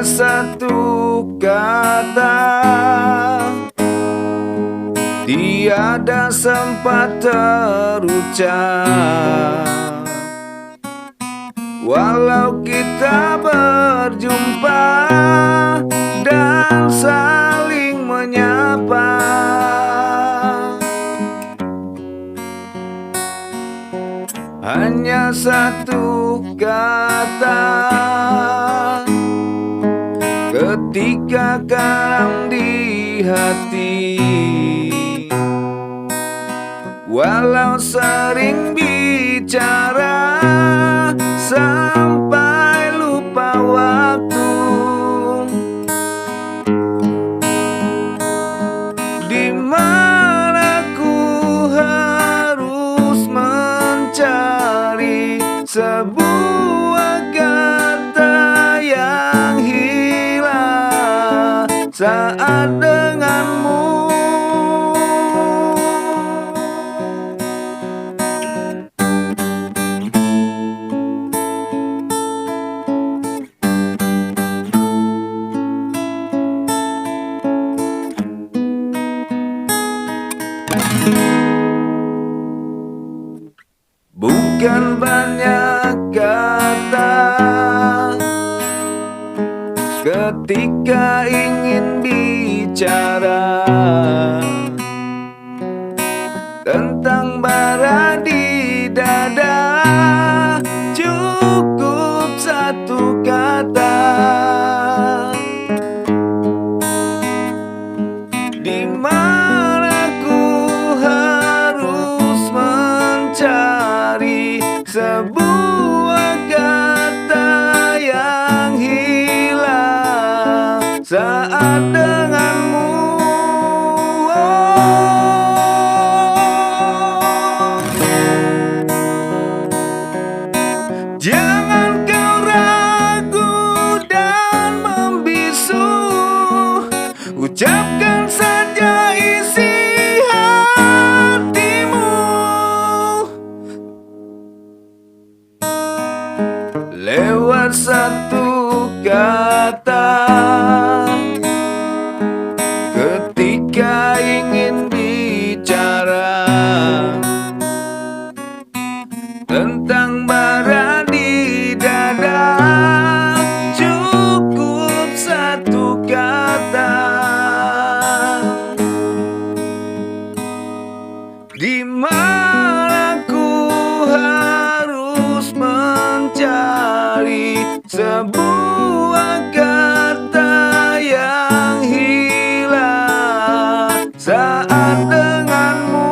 hanya satu kata, tiada sempat terucap. Walau kita berjumpa dan saling menyapa, hanya satu kata ketika karam di hati. Walau sering bicara sampai lupa waktu, di mana ku harus mencari sebuah kata yang hilang saat denganmu. Bukan banyak kata ketika ingin bicara tentang bara di dada, cukup satu kata. Di mana ku harus mencari sebuah kata yang hilang saat denganmu. Jangan kau ragu dan membisu, ucapkan saja isi hatimu. Lewat satu kata ketika ingin bicara tentang bara di dada, cukup satu kata. Di mana ku harus mencari sebuah kata yang hilang saat denganmu.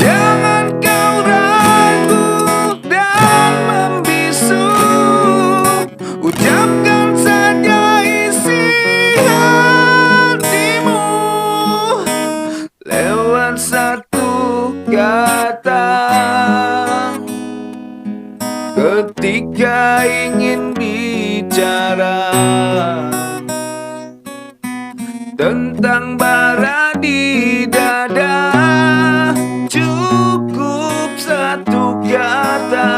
Jangan kau ragu dan membisu, ucapkan saja isi hatimu. Lewat satu kata ketika ingin bicara tentang bara di dada, cukup satu kata.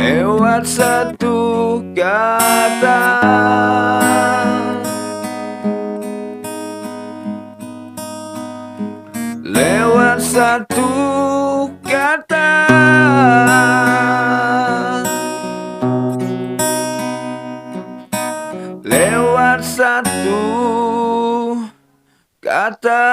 Lewat satu kata, lewat satu kata, lewat satu kata.